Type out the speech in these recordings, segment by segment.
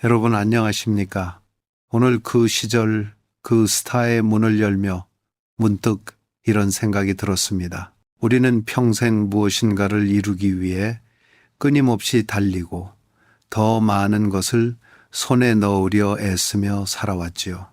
여러분 안녕하십니까? 오늘 그 시절 그 스타의 문을 열며 문득 이런 생각이 들었습니다. 우리는 평생 무엇인가를 이루기 위해 끊임없이 달리고 더 많은 것을 손에 넣으려 애쓰며 살아왔지요.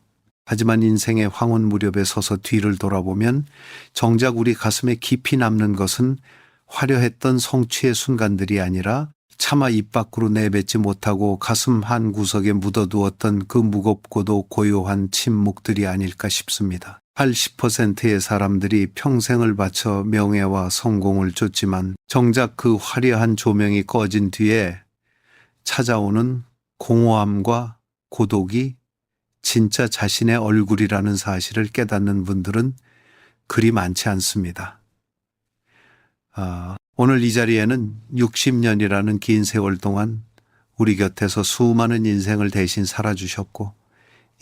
하지만 인생의 황혼 무렵에 서서 뒤를 돌아보면 정작 우리 가슴에 깊이 남는 것은 화려했던 성취의 순간들이 아니라 차마 입 밖으로 내뱉지 못하고 가슴 한 구석에 묻어두었던 그 무겁고도 고요한 침묵들이 아닐까 싶습니다. 80%의 사람들이 평생을 바쳐 명예와 성공을 쫓지만 정작 그 화려한 조명이 꺼진 뒤에 찾아오는 공허함과 고독이 진짜 자신의 얼굴이라는 사실을 깨닫는 분들은 그리 많지 않습니다. 오늘 이 자리에는 60년이라는 긴 세월 동안 우리 곁에서 수많은 인생을 대신 살아주셨고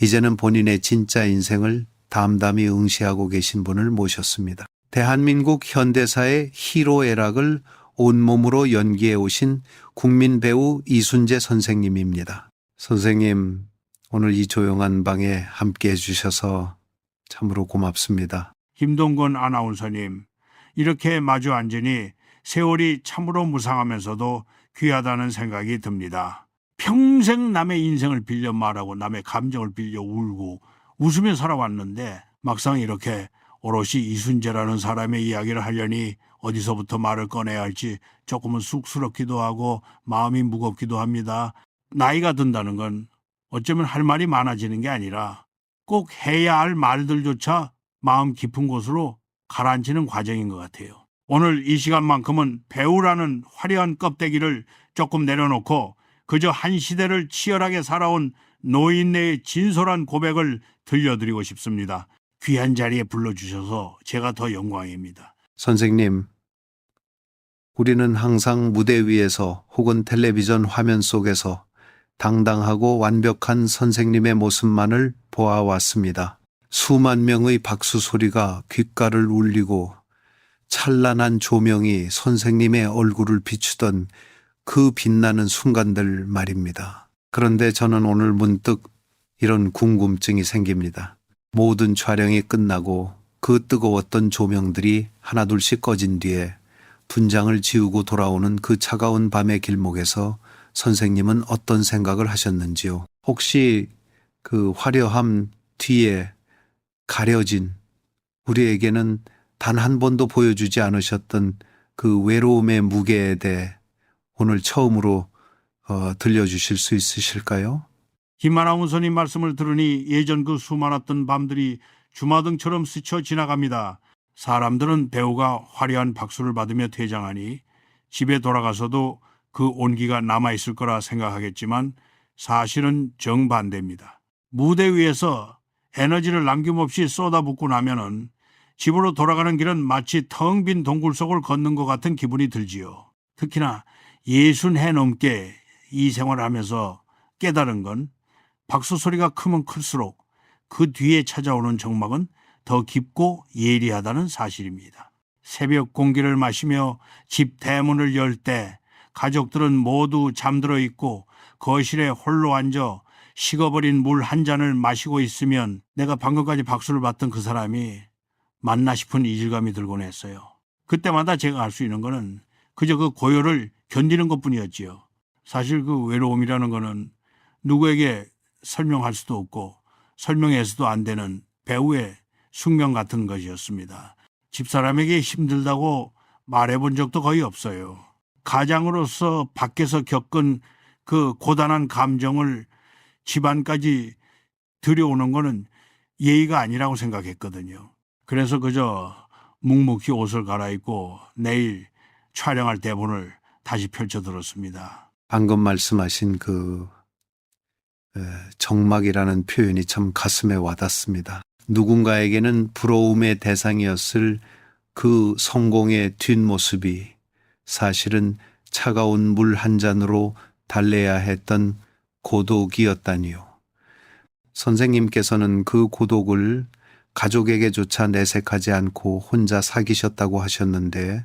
이제는 본인의 진짜 인생을 담담히 응시하고 계신 분을 모셨습니다. 대한민국 현대사의 희로애락을 온몸으로 연기해 오신 국민 배우 이순재 선생님입니다. 선생님, 오늘 이 조용한 방에 함께 해주셔서 참으로 고맙습니다. 김동건 아나운서님, 이렇게 마주 앉으니 세월이 참으로 무상하면서도 귀하다는 생각이 듭니다. 평생 남의 인생을 빌려 말하고 남의 감정을 빌려 울고 웃으며 살아왔는데 막상 이렇게 오롯이 이순재라는 사람의 이야기를 하려니 어디서부터 말을 꺼내야 할지 조금은 쑥스럽기도 하고 마음이 무겁기도 합니다. 나이가 든다는 건 어쩌면 할 말이 많아지는 게 아니라 꼭 해야 할 말들조차 마음 깊은 곳으로 가라앉히는 과정인 것 같아요. 오늘 이 시간만큼은 배우라는 화려한 껍데기를 조금 내려놓고 그저 한 시대를 치열하게 살아온 노인네의 진솔한 고백을 들려드리고 싶습니다. 귀한 자리에 불러주셔서 제가 더 영광입니다. 선생님, 우리는 항상 무대 위에서 혹은 텔레비전 화면 속에서 당당하고 완벽한 선생님의 모습만을 보아왔습니다. 수만 명의 박수 소리가 귓가를 울리고 찬란한 조명이 선생님의 얼굴을 비추던 그 빛나는 순간들 말입니다. 그런데 저는 오늘 문득 이런 궁금증이 생깁니다. 모든 촬영이 끝나고 그 뜨거웠던 조명들이 하나둘씩 꺼진 뒤에 분장을 지우고 돌아오는 그 차가운 밤의 길목에서 선생님은 어떤 생각을 하셨는지요? 혹시 그 화려함 뒤에 가려진 우리에게는 단 한 번도 보여주지 않으셨던 그 외로움의 무게에 대해 오늘 처음으로 들려주실 수 있으실까요? 김 아나운서님 말씀을 들으니 예전 그 수많았던 밤들이 주마등처럼 스쳐 지나갑니다. 사람들은 배우가 화려한 박수를 받으며 퇴장하니 집에 돌아가서도 그 온기가 남아있을 거라 생각하겠지만 사실은 정반대입니다. 무대 위에서 에너지를 남김없이 쏟아붓고 나면은 집으로 돌아가는 길은 마치 텅 빈 동굴 속을 걷는 것 같은 기분이 들지요. 특히나 60해 넘게 이 생활을 하면서 깨달은 건 박수 소리가 크면 클수록 그 뒤에 찾아오는 정막은 더 깊고 예리하다는 사실입니다. 새벽 공기를 마시며 집 대문을 열 때 가족들은 모두 잠들어 있고 거실에 홀로 앉아 식어버린 물 한 잔을 마시고 있으면 내가 방금까지 박수를 받던 그 사람이 맞나 싶은 이질감이 들곤 했어요. 그때마다 제가 알 수 있는 거는 그저 그 고요를 견디는 것뿐이었지요. 사실 그 외로움이라는 거는 누구에게 설명할 수도 없고 설명해서도 안 되는 배우의 숙명 같은 것이었습니다. 집사람에게 힘들다고 말해본 적도 거의 없어요. 가장으로서 밖에서 겪은 그 고단한 감정을 집안까지 들여오는 거는 예의가 아니라고 생각했거든요. 그래서 그저 묵묵히 옷을 갈아입고 내일 촬영할 대본을 다시 펼쳐들었습니다. 방금 말씀하신 그 정막이라는 표현이 참 가슴에 와닿습니다. 누군가에게는 부러움의 대상이었을 그 성공의 뒷모습이 사실은 차가운 물 한 잔으로 달래야 했던 고독이었다니요. 선생님께서는 그 고독을 가족에게조차 내색하지 않고 혼자 사귀셨다고 하셨는데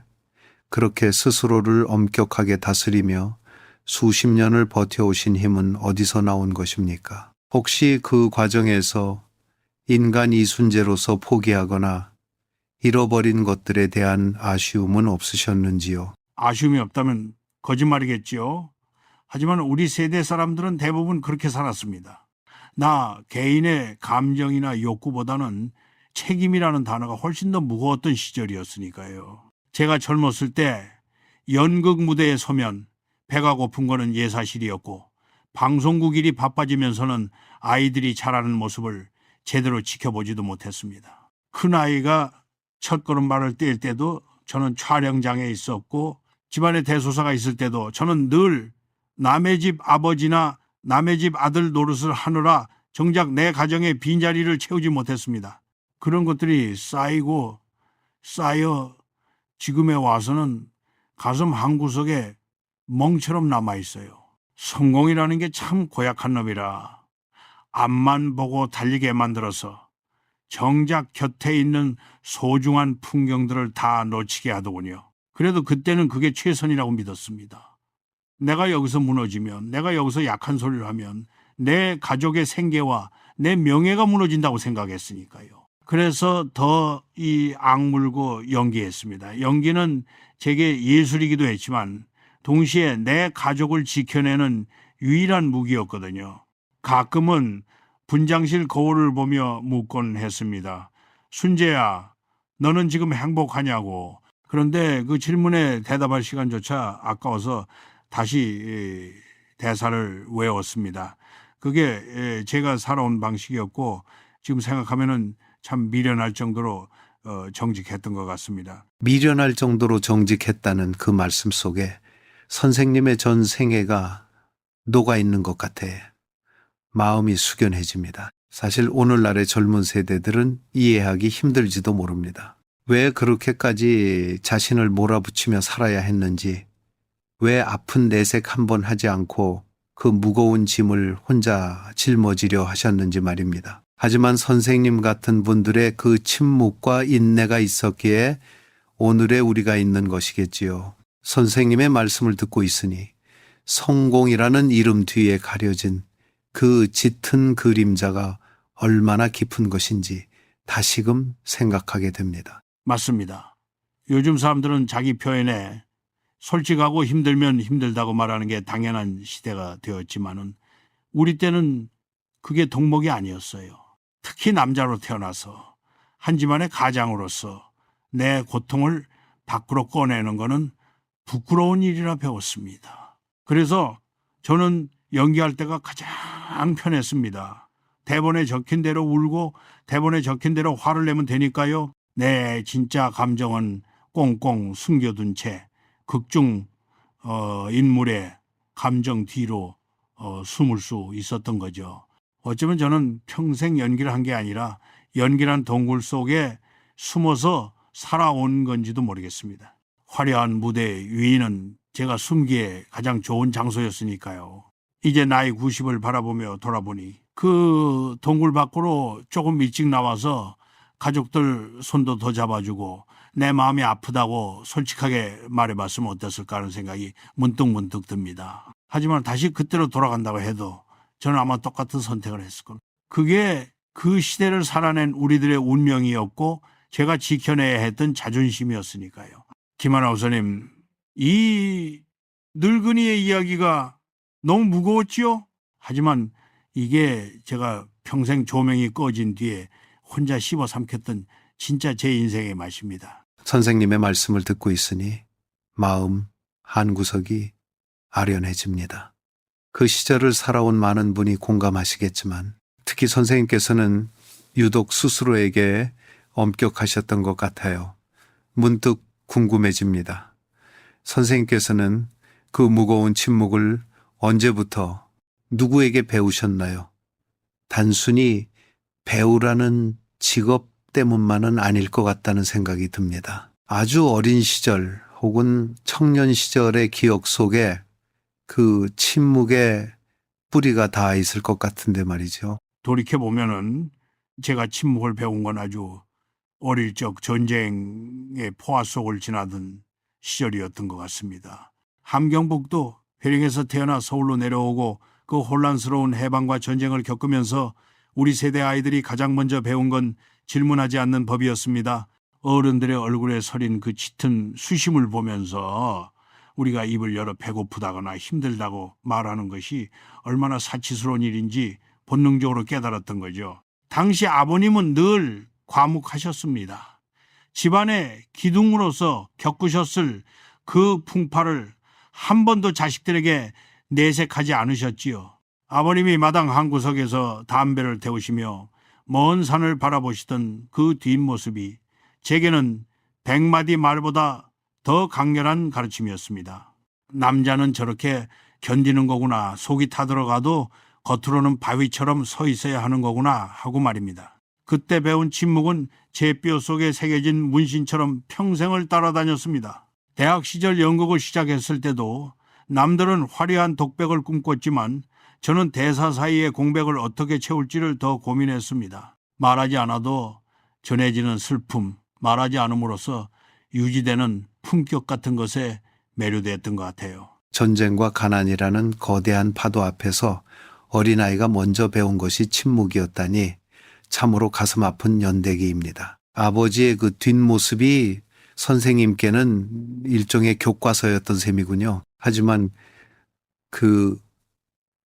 그렇게 스스로를 엄격하게 다스리며 수십 년을 버텨오신 힘은 어디서 나온 것입니까? 혹시 그 과정에서 인간 이순재로서 포기하거나 잃어버린 것들에 대한 아쉬움은 없으셨는지요? 아쉬움이 없다면 거짓말이겠지요. 하지만 우리 세대 사람들은 대부분 그렇게 살았습니다. 나 개인의 감정이나 욕구보다는 책임이라는 단어가 훨씬 더 무거웠던 시절이었으니까요. 제가 젊었을 때 연극 무대에 서면 배가 고픈 거는 예사실이었고 방송국 일이 바빠지면서는 아이들이 자라는 모습을 제대로 지켜보지도 못했습니다. 큰아이가 첫걸음발을 뗄 때도 저는 촬영장에 있었고 집안에 대소사가 있을 때도 저는 늘 남의 집 아버지나 남의 집 아들 노릇을 하느라 정작 내 가정의 빈자리를 채우지 못했습니다. 그런 것들이 쌓이고 쌓여 지금에 와서는 가슴 한구석에 멍처럼 남아있어요. 성공이라는 게 참 고약한 놈이라 앞만 보고 달리게 만들어서 정작 곁에 있는 소중한 풍경들을 다 놓치게 하더군요. 그래도 그때는 그게 최선이라고 믿었습니다. 내가 여기서 무너지면, 내가 여기서 약한 소리를 하면 내 가족의 생계와 내 명예가 무너진다고 생각했으니까요. 그래서 더 이 악물고 연기했습니다. 연기는 제게 예술이기도 했지만 동시에 내 가족을 지켜내는 유일한 무기였거든요. 가끔은 분장실 거울을 보며 묻곤 했습니다. 순재야, 너는 지금 행복하냐고. 그런데 그 질문에 대답할 시간조차 아까워서 다시 대사를 외웠습니다. 그게 제가 살아온 방식이었고 지금 생각하면은 참 미련할 정도로 정직했던 것 같습니다. 미련할 정도로 정직했다는 그 말씀 속에 선생님의 전 생애가 녹아 있는 것 같아 마음이 숙연해집니다. 사실 오늘날의 젊은 세대들은 이해하기 힘들지도 모릅니다. 왜 그렇게까지 자신을 몰아붙이며 살아야 했는지, 왜 아픈 내색 한 번 하지 않고 그 무거운 짐을 혼자 짊어지려 하셨는지 말입니다. 하지만 선생님 같은 분들의 그 침묵과 인내가 있었기에 오늘의 우리가 있는 것이겠지요. 선생님의 말씀을 듣고 있으니 성공이라는 이름 뒤에 가려진 그 짙은 그림자가 얼마나 깊은 것인지 다시금 생각하게 됩니다. 맞습니다. 요즘 사람들은 자기 표현에 솔직하고 힘들면 힘들다고 말하는 게 당연한 시대가 되었지만은 우리 때는 그게 덕목이 아니었어요. 특히 남자로 태어나서 한 집안의 가장으로서 내 고통을 밖으로 꺼내는 것은 부끄러운 일이라 배웠습니다. 그래서 저는 연기할 때가 가장 편했습니다. 대본에 적힌 대로 울고 대본에 적힌 대로 화를 내면 되니까요. 내 진짜 감정은 꽁꽁 숨겨둔 채 극중 인물의 감정 뒤로 숨을 수 있었던 거죠. 어쩌면 저는 평생 연기를 한 게 아니라 연기란 동굴 속에 숨어서 살아온 건지도 모르겠습니다. 화려한 무대의 위인은 제가 숨기에 가장 좋은 장소였으니까요. 이제 나이 90을 바라보며 돌아보니 그 동굴 밖으로 조금 일찍 나와서 가족들 손도 더 잡아주고 내 마음이 아프다고 솔직하게 말해봤으면 어땠을까 하는 생각이 문득문득 듭니다. 하지만 다시 그때로 돌아간다고 해도 저는 아마 똑같은 선택을 했을 겁니다. 그게 그 시대를 살아낸 우리들의 운명이었고 제가 지켜내야 했던 자존심이었으니까요. 김하나 우선님, 이 늙은이의 이야기가 너무 무거웠지요? 하지만 이게 제가 평생 조명이 꺼진 뒤에 혼자 씹어 삼켰던 진짜 제 인생의 맛입니다. 선생님의 말씀을 듣고 있으니 마음 한구석이 아련해집니다. 그 시절을 살아온 많은 분이 공감하시겠지만 특히 선생님께서는 유독 스스로에게 엄격하셨던 것 같아요. 문득 궁금해집니다. 선생님께서는 그 무거운 침묵을 언제부터 누구에게 배우셨나요? 단순히 배우라는 직업 때문만은 아닐 것 같다는 생각이 듭니다. 아주 어린 시절 혹은 청년 시절의 기억 속에 그 침묵의 뿌리가 닿아 있을 것 같은데 말이죠. 돌이켜보면은 제가 침묵을 배운 건 아주 어릴 적 전쟁의 포화 속을 지나던 시절이었던 것 같습니다. 함경북도 회령에서 태어나 서울로 내려오고 그 혼란스러운 해방과 전쟁을 겪으면서 우리 세대 아이들이 가장 먼저 배운 건 질문하지 않는 법이었습니다. 어른들의 얼굴에 서린 그 짙은 수심을 보면서 우리가 입을 열어 배고프다거나 힘들다고 말하는 것이 얼마나 사치스러운 일인지 본능적으로 깨달았던 거죠. 당시 아버님은 늘 과묵하셨습니다. 집안의 기둥으로서 겪으셨을 그 풍파를 한 번도 자식들에게 내색하지 않으셨지요. 아버님이 마당 한구석에서 담배를 태우시며 먼 산을 바라보시던 그 뒷모습이 제게는 100마디 말보다 더 강렬한 가르침이었습니다. 남자는 저렇게 견디는 거구나. 속이 타들어가도 겉으로는 바위처럼 서 있어야 하는 거구나 하고 말입니다. 그때 배운 침묵은 제 뼈 속에 새겨진 문신처럼 평생을 따라다녔습니다. 대학 시절 연극을 시작했을 때도 남들은 화려한 독백을 꿈꿨지만 저는 대사 사이의 공백을 어떻게 채울지를 더 고민했습니다. 말하지 않아도 전해지는 슬픔, 말하지 않음으로써 유지되는 품격 같은 것에 매료되었던 것 같아요. 전쟁과 가난이라는 거대한 파도 앞에서 어린아이가 먼저 배운 것이 침묵이었다니 참으로 가슴 아픈 연대기입니다. 아버지의 그 뒷모습이 선생님께는 일종의 교과서였던 셈이군요. 하지만 그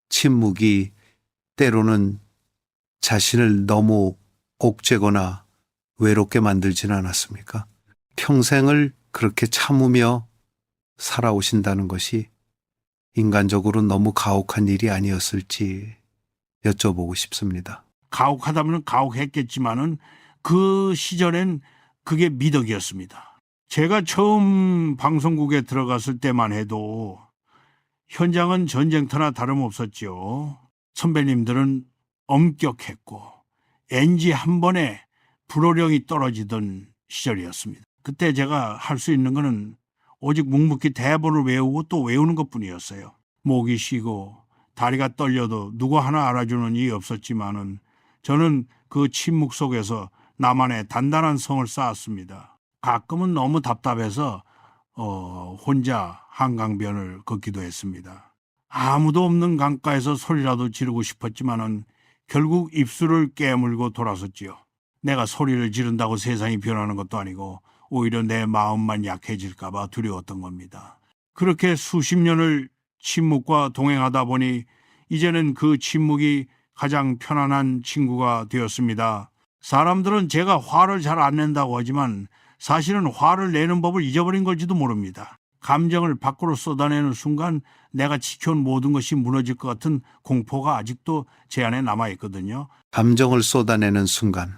침묵이 때로는 자신을 너무 옥죄거나 외롭게 만들지는 않았습니까? 평생을 그렇게 참으며 살아오신다는 것이 인간적으로 너무 가혹한 일이 아니었을지 여쭤보고 싶습니다. 가혹하다면 가혹했겠지만은 그 시절엔 그게 미덕이었습니다. 제가 처음 방송국에 들어갔을 때만 해도 현장은 전쟁터나 다름없었지요. 선배님들은 엄격했고 NG 한 번에 불호령이 떨어지던 시절이었습니다. 그때 제가 할 수 있는 거는 오직 묵묵히 대본을 외우고 또 외우는 것뿐이었어요. 목이 쉬고 다리가 떨려도 누구 하나 알아주는 이 없었지만은 저는 그 침묵 속에서 나만의 단단한 성을 쌓았습니다. 가끔은 너무 답답해서 혼자 한강변을 걷기도 했습니다. 아무도 없는 강가에서 소리라도 지르고 싶었지만은 결국 입술을 깨물고 돌아섰지요. 내가 소리를 지른다고 세상이 변하는 것도 아니고 오히려 내 마음만 약해질까 봐 두려웠던 겁니다. 그렇게 수십 년을 침묵과 동행하다 보니 이제는 그 침묵이 가장 편안한 친구가 되었습니다. 사람들은 제가 화를 잘 안 낸다고 하지만 사실은 화를 내는 법을 잊어버린 걸지도 모릅니다. 감정을 밖으로 쏟아내는 순간 내가 지켜온 모든 것이 무너질 것 같은 공포가 아직도 제 안에 남아있거든요. 감정을 쏟아내는 순간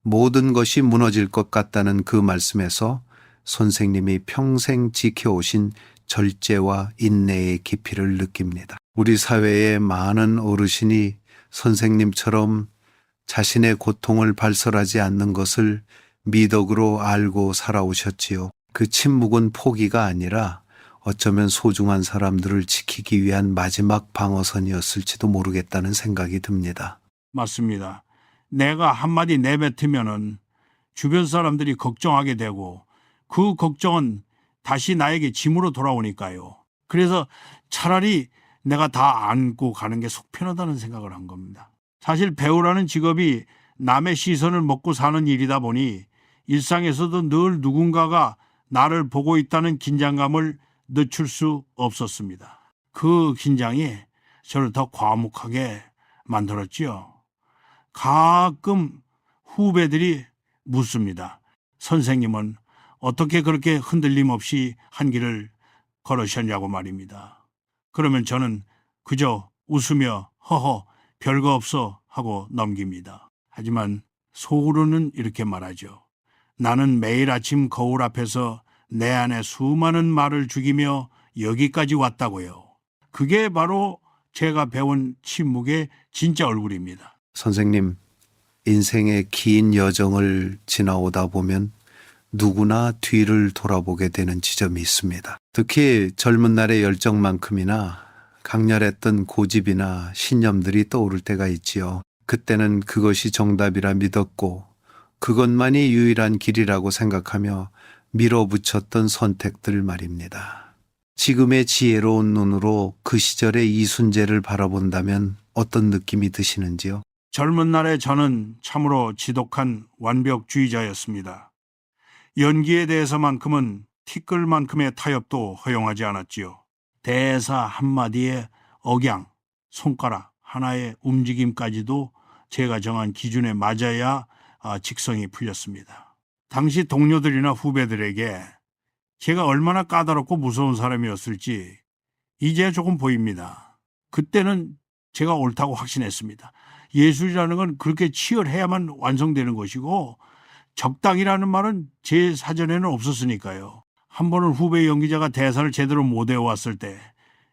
모든 것이 무너질 것 같다는 그 말씀에서 선생님이 평생 지켜오신 절제와 인내의 깊이를 느낍니다. 우리 사회의 많은 어르신이 선생님처럼 자신의 고통을 발설하지 않는 것을 미덕으로 알고 살아오셨지요. 그 침묵은 포기가 아니라 어쩌면 소중한 사람들을 지키기 위한 마지막 방어선이었을지도 모르겠다는 생각이 듭니다. 맞습니다. 내가 한마디 내뱉으면은 주변 사람들이 걱정하게 되고 그 걱정은 다시 나에게 짐으로 돌아오니까요. 그래서 차라리 내가 다 안고 가는 게 속 편하다는 생각을 한 겁니다. 사실 배우라는 직업이 남의 시선을 먹고 사는 일이다 보니 일상에서도 늘 누군가가 나를 보고 있다는 긴장감을 늦출 수 없었습니다. 그 긴장이 저를 더 과묵하게 만들었지요. 가끔 후배들이 묻습니다. 선생님은 어떻게 그렇게 흔들림 없이 한 길을 걸으셨냐고 말입니다. 그러면 저는 그저 웃으며 허허 별거 없어 하고 넘깁니다. 하지만 속으로는 이렇게 말하죠. 나는 매일 아침 거울 앞에서 내 안에 수많은 말을 죽이며 여기까지 왔다고요. 그게 바로 제가 배운 침묵의 진짜 얼굴입니다. 선생님, 인생의 긴 여정을 지나오다 보면 누구나 뒤를 돌아보게 되는 지점이 있습니다. 특히 젊은 날의 열정만큼이나 강렬했던 고집이나 신념들이 떠오를 때가 있지요. 그때는 그것이 정답이라 믿었고 그것만이 유일한 길이라고 생각하며 밀어붙였던 선택들 말입니다. 지금의 지혜로운 눈으로 그 시절의 이순재를 바라본다면 어떤 느낌이 드시는지요? 젊은 날의 저는 참으로 지독한 완벽주의자였습니다. 연기에 대해서만큼은 티끌만큼의 타협도 허용하지 않았지요. 대사 한마디에 억양, 손가락 하나의 움직임까지도 제가 정한 기준에 맞아야 직성이 풀렸습니다. 당시 동료들이나 후배들에게 제가 얼마나 까다롭고 무서운 사람이었을지 이제 조금 보입니다. 그때는 제가 옳다고 확신했습니다. 예술이라는 건 그렇게 치열해야만 완성되는 것이고 적당이라는 말은 제 사전에는 없었으니까요. 한 번은 후배 연기자가 대사를 제대로 못 외워왔을 때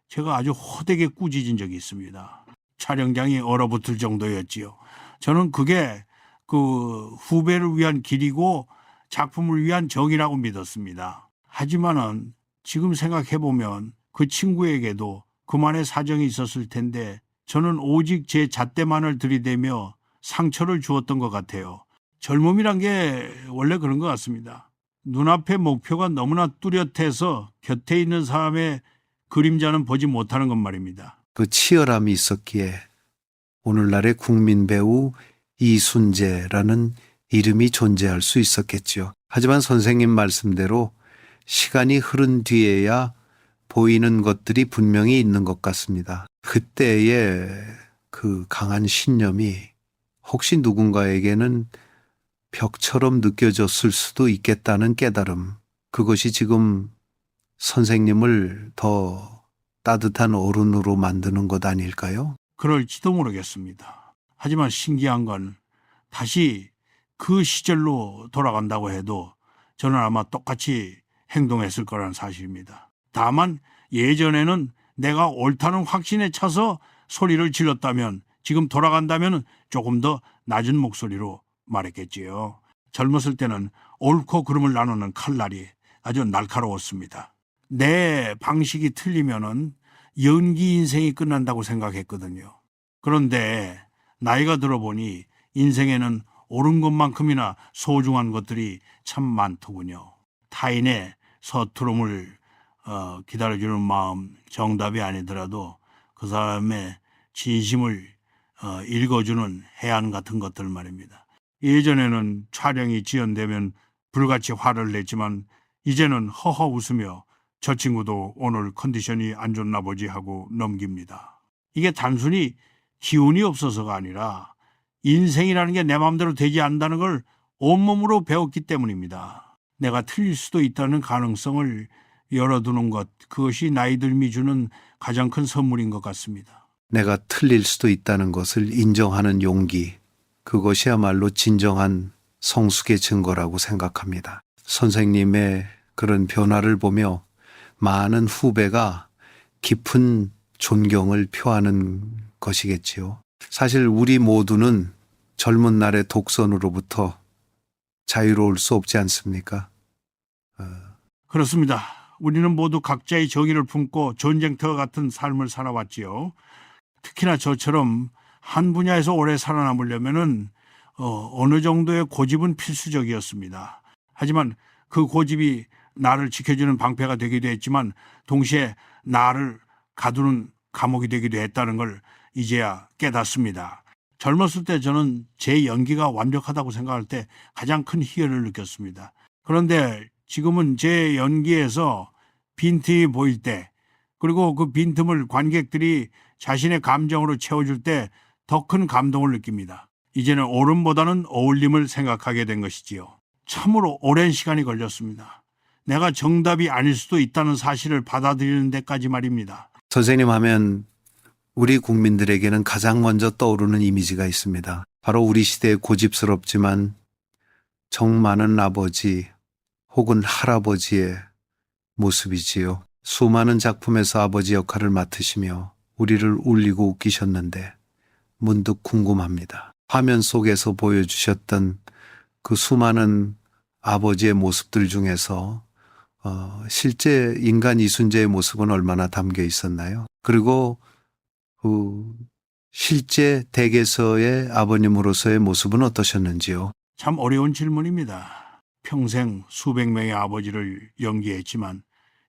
제가 아주 호되게 꾸짖은 적이 있습니다. 촬영장이 얼어붙을 정도였지요. 저는 그게 그 후배를 위한 길이고 작품을 위한 정이라고 믿었습니다. 하지만은 지금 생각해보면 그 친구에게도 그만의 사정이 있었을 텐데 저는 오직 제 잣대만을 들이대며 상처를 주었던 것 같아요. 젊음이란 게 원래 그런 것 같습니다. 눈앞의 목표가 너무나 뚜렷해서 곁에 있는 사람의 그림자는 보지 못하는 것 말입니다. 그 치열함이 있었기에 오늘날의 국민 배우 이순재라는 이름이 존재할 수 있었겠지요. 하지만 선생님 말씀대로 시간이 흐른 뒤에야 보이는 것들이 분명히 있는 것 같습니다. 그때의 그 강한 신념이 혹시 누군가에게는 벽처럼 느껴졌을 수도 있겠다는 깨달음, 그것이 지금 선생님을 더 따뜻한 어른으로 만드는 것 아닐까요? 그럴지도 모르겠습니다. 하지만 신기한 건 다시 그 시절로 돌아간다고 해도 저는 아마 똑같이 행동했을 거라는 사실입니다. 다만 예전에는 내가 옳다는 확신에 차서 소리를 질렀다면 지금 돌아간다면 조금 더 낮은 목소리로 말했겠지요. 젊었을 때는 옳고 그름을 나누는 칼날이 아주 날카로웠습니다. 내 방식이 틀리면은 연기 인생이 끝난다고 생각했거든요. 그런데 나이가 들어보니 인생에는 옳은 것만큼이나 소중한 것들이 참 많더군요. 타인의 서투름을 기다려주는 마음, 정답이 아니더라도 그 사람의 진심을 읽어주는 해안 같은 것들 말입니다. 예전에는 촬영이 지연되면 불같이 화를 냈지만 이제는 허허 웃으며 저 친구도 오늘 컨디션이 안 좋나 보지 하고 넘깁니다. 이게 단순히 기운이 없어서가 아니라 인생이라는 게 내 마음대로 되지 않는다는 걸 온몸으로 배웠기 때문입니다. 내가 틀릴 수도 있다는 가능성을 열어두는 것, 그것이 나이들미 주는 가장 큰 선물인 것 같습니다. 내가 틀릴 수도 있다는 것을 인정하는 용기, 그것이야말로 진정한 성숙의 증거라고 생각합니다. 선생님의 그런 변화를 보며 많은 후배가 깊은 존경을 표하는 것이겠지요. 사실 우리 모두는 젊은 날의 독선으로부터 자유로울 수 없지 않습니까? 그렇습니다. 우리는 모두 각자의 정의를 품고 전쟁터와 같은 삶을 살아왔지요. 특히나 저처럼 한 분야에서 오래 살아남으려면은 어느 정도의 고집은 필수적이었습니다. 하지만 그 고집이 나를 지켜주는 방패가 되기도 했지만 동시에 나를 가두는 감옥이 되기도 했다는 걸 이제야 깨닫습니다. 젊었을 때 저는 제 연기가 완벽하다고 생각할 때 가장 큰 희열을 느꼈습니다. 그런데 지금은 제 연기에서 빈틈이 보일 때, 그리고 그 빈틈을 관객들이 자신의 감정으로 채워줄 때 더 큰 감동을 느낍니다. 이제는 옳음보다는 어울림을 생각하게 된 것이지요. 참으로 오랜 시간이 걸렸습니다. 내가 정답이 아닐 수도 있다는 사실을 받아들이는 데까지 말입니다. 선생님 하면 우리 국민들에게는 가장 먼저 떠오르는 이미지가 있습니다. 바로 우리 시대의 고집스럽지만 정 많은 아버지 혹은 할아버지의 모습이지요. 수많은 작품에서 아버지 역할을 맡으시며 우리를 울리고 웃기셨는데 문득 궁금합니다. 화면 속에서 보여주셨던 그 수많은 아버지의 모습들 중에서 실제 인간 이순재의 모습은 얼마나 담겨 있었나요? 그리고 실제 댁에서의 아버님으로서의 모습은 어떠셨는지요? 참 어려운 질문입니다. 평생 수백 명의 아버지를 연기했지만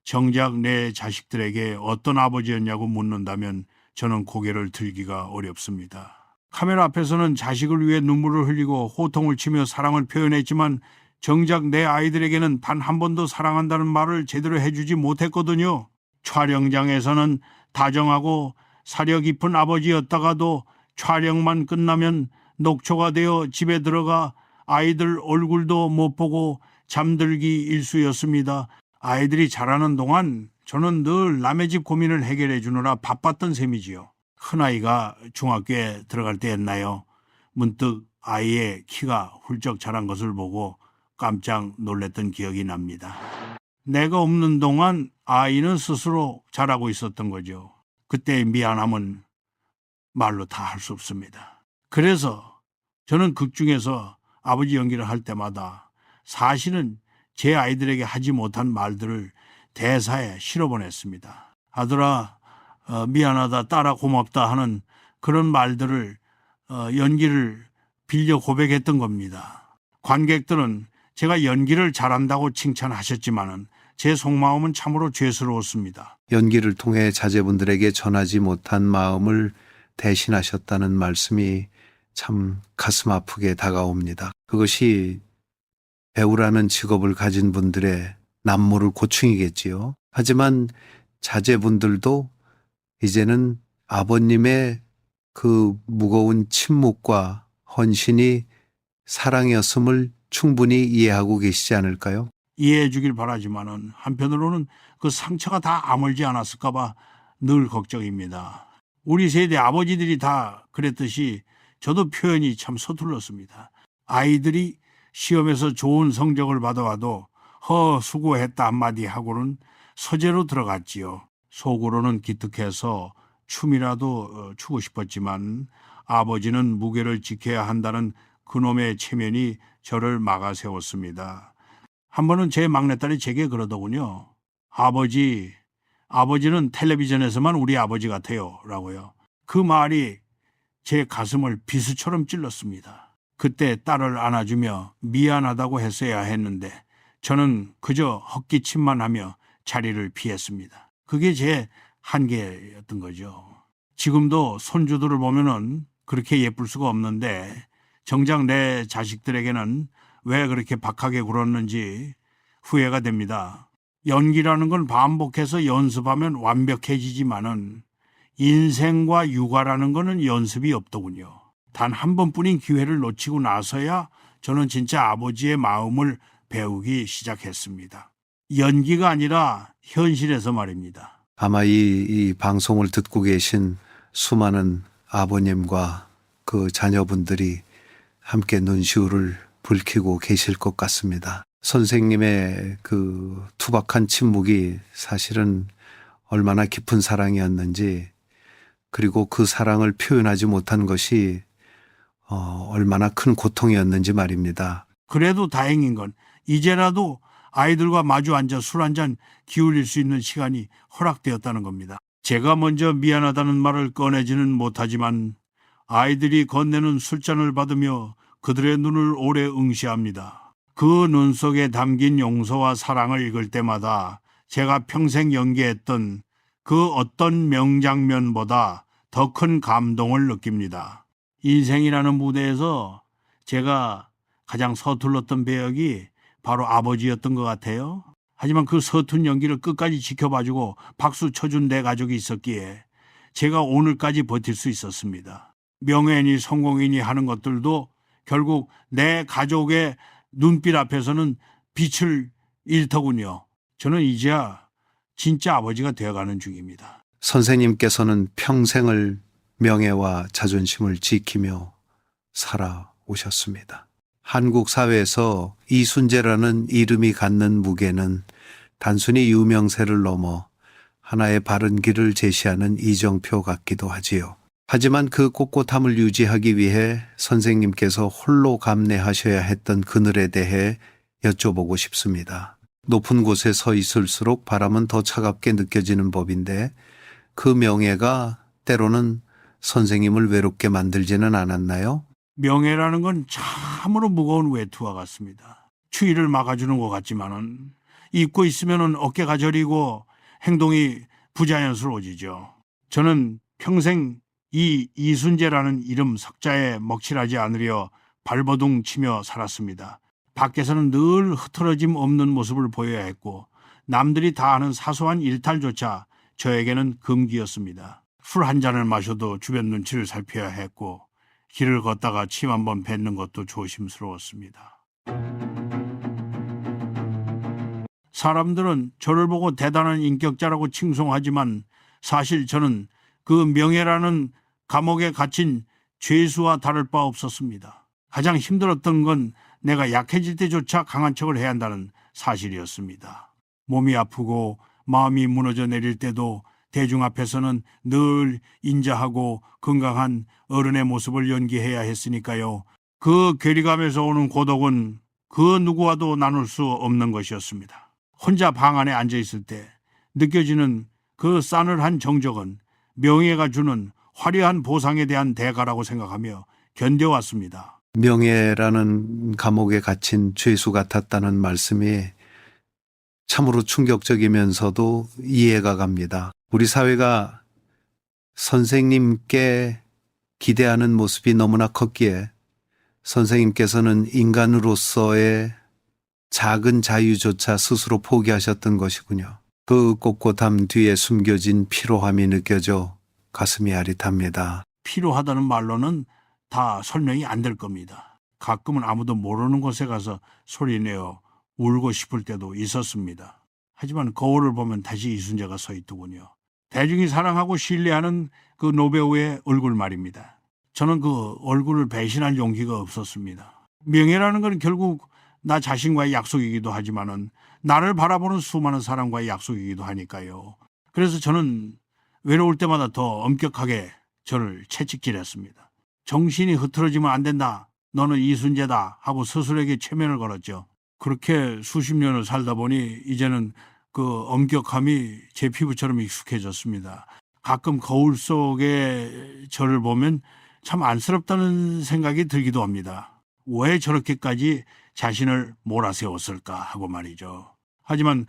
정작 내 자식들에게 어떤 아버지였냐고 묻는다면 저는 고개를 들기가 어렵습니다. 카메라 앞에서는 자식을 위해 눈물을 흘리고 호통을 치며 사랑을 표현했지만 정작 내 아이들에게는 단 한 번도 사랑한다는 말을 제대로 해주지 못했거든요. 촬영장에서는 다정하고 사려 깊은 아버지였다가도 촬영만 끝나면 녹초가 되어 집에 들어가 아이들 얼굴도 못 보고 잠들기 일쑤였습니다. 아이들이 자라는 동안 저는 늘 남의 집 고민을 해결해 주느라 바빴던 셈이지요. 큰아이가 중학교에 들어갈 때였나요? 문득 아이의 키가 훌쩍 자란 것을 보고 깜짝 놀랐던 기억이 납니다. 내가 없는 동안 아이는 스스로 자라고 있었던 거죠. 그때의 미안함은 말로 다 할 수 없습니다. 그래서 저는 극 중에서 아버지 연기를 할 때마다 사실은 제 아이들에게 하지 못한 말들을 대사에 실어보냈습니다. 아들아, 미안하다, 딸아 고맙다 하는 그런 말들을 연기를 빌려 고백했던 겁니다. 관객들은 제가 연기를 잘한다고 칭찬하셨지만은 제 속마음은 참으로 죄스러웠습니다. 연기를 통해 자제분들에게 전하지 못한 마음을 대신하셨다는 말씀이 참 가슴 아프게 다가옵니다. 그것이 배우라는 직업을 가진 분들의 남모를 고충이겠지요. 하지만 자제분들도 이제는 아버님의 그 무거운 침묵과 헌신이 사랑이었음을 충분히 이해하고 계시지 않을까요? 이해해 주길 바라지만은 한편으로는 그 상처가 다 아물지 않았을까 봐 늘 걱정입니다. 우리 세대 아버지들이 다 그랬듯이 저도 표현이 참 서툴렀습니다. 아이들이 시험에서 좋은 성적을 받아와도 수고했다 한마디 하고는 서재로 들어갔지요. 속으로는 기특해서 춤이라도 추고 싶었지만 아버지는 무게를 지켜야 한다는 그놈의 체면이 저를 막아 세웠습니다. 한 번은 제 막내딸이 제게 그러더군요. 아버지는 텔레비전에서만 우리 아버지 같아요. 라고요. 그 말이 제 가슴을 비수처럼 찔렀습니다. 그때 딸을 안아주며 미안하다고 했어야 했는데 저는 그저 헛기침만 하며 자리를 피했습니다. 그게 제 한계였던 거죠. 지금도 손주들을 보면은 그렇게 예쁠 수가 없는데 정작 내 자식들에게는 왜 그렇게 박하게 굴었는지 후회가 됩니다. 연기라는 건 반복해서 연습하면 완벽해지지만은 인생과 육아라는 거는 연습이 없더군요. 단 한 번뿐인 기회를 놓치고 나서야 저는 진짜 아버지의 마음을 배우기 시작했습니다. 연기가 아니라 현실에서 말입니다. 아마 이 방송을 듣고 계신 수많은 아버님과 그 자녀분들이 함께 눈시울을 붉히고 계실 것 같습니다. 선생님의 그 투박한 침묵이 사실은 얼마나 깊은 사랑이었는지, 그리고 그 사랑을 표현하지 못한 것이 얼마나 큰 고통이었는지 말입니다. 그래도 다행인 건 이제라도 아이들과 마주 앉아 술 한잔 기울일 수 있는 시간이 허락되었다는 겁니다. 제가 먼저 미안하다는 말을 꺼내지는 못하지만 아이들이 건네는 술잔을 받으며 그들의 눈을 오래 응시합니다. 그 눈 속에 담긴 용서와 사랑을 읽을 때마다 제가 평생 연기했던 그 어떤 명장면보다 더 큰 감동을 느낍니다. 인생이라는 무대에서 제가 가장 서툴렀던 배역이 바로 아버지였던 것 같아요. 하지만 그 서툰 연기를 끝까지 지켜봐주고 박수 쳐준 내 가족이 있었기에 제가 오늘까지 버틸 수 있었습니다. 명예니 성공이니 하는 것들도 결국 내 가족의 눈빛 앞에서는 빛을 잃더군요. 저는 이제야 진짜 아버지가 되어가는 중입니다. 선생님께서는 평생을 명예와 자존심을 지키며 살아오셨습니다. 한국 사회에서 이순재라는 이름이 갖는 무게는 단순히 유명세를 넘어 하나의 바른 길을 제시하는 이정표 같기도 하지요. 하지만 그 꼿꼿함을 유지하기 위해 선생님께서 홀로 감내하셔야 했던 그늘에 대해 여쭤보고 싶습니다. 높은 곳에 서 있을수록 바람은 더 차갑게 느껴지는 법인데 그 명예가 때로는 선생님을 외롭게 만들지는 않았나요? 명예라는 건 참으로 무거운 외투와 같습니다. 추위를 막아주는 것 같지만은 잊고 있으면은 어깨가 저리고 행동이 부자연스러워지죠. 저는 평생 이 이순재라는 이름 석자에 먹칠하지 않으려 발버둥 치며 살았습니다. 밖에서는 늘 흐트러짐 없는 모습을 보여야 했고 남들이 다 하는 사소한 일탈조차 저에게는 금기였습니다. 술 한 잔을 마셔도 주변 눈치를 살펴야 했고 길을 걷다가 침 한번 뱉는 것도 조심스러웠습니다. 사람들은 저를 보고 대단한 인격자라고 칭송하지만 사실 저는 그 명예라는 감옥에 갇힌 죄수와 다를 바 없었습니다. 가장 힘들었던 건 내가 약해질 때조차 강한 척을 해야 한다는 사실이었습니다. 몸이 아프고 마음이 무너져 내릴 때도 대중 앞에서는 늘 인자하고 건강한 어른의 모습을 연기해야 했으니까요. 그 괴리감에서 오는 고독은 그 누구와도 나눌 수 없는 것이었습니다. 혼자 방 안에 앉아 있을 때 느껴지는 그 싸늘한 정적은 명예가 주는 화려한 보상에 대한 대가라고 생각하며 견뎌왔습니다. 명예라는 감옥에 갇힌 죄수 같았다는 말씀이 참으로 충격적이면서도 이해가 갑니다. 우리 사회가 선생님께 기대하는 모습이 너무나 컸기에 선생님께서는 인간으로서의 작은 자유조차 스스로 포기하셨던 것이군요. 그 꼿꼿함 뒤에 숨겨진 피로함이 느껴져 가슴이 아릿합니다. 필요하다는 말로는 다 설명이 안 될 겁니다. 가끔은 아무도 모르는 곳에 가서 소리내어 울고 싶을 때도 있었습니다. 하지만 거울을 보면 다시 이순재가 서 있더군요. 대중이 사랑하고 신뢰하는 그 노배우의 얼굴 말입니다. 저는 그 얼굴을 배신할 용기가 없었습니다. 명예라는 건 결국 나 자신과의 약속이기도 하지만은 나를 바라보는 수많은 사람과의 약속이기도 하니까요. 그래서 저는 외로울 때마다 더 엄격하게 저를 채찍질했습니다. 정신이 흐트러지면 안 된다. 너는 이순재다 하고 스스로에게 최면을 걸었죠. 그렇게 수십 년을 살다 보니 이제는 그 엄격함이 제 피부처럼 익숙해졌습니다. 가끔 거울 속에 저를 보면 참 안쓰럽다는 생각이 들기도 합니다. 왜 저렇게까지 자신을 몰아세웠을까 하고 말이죠. 하지만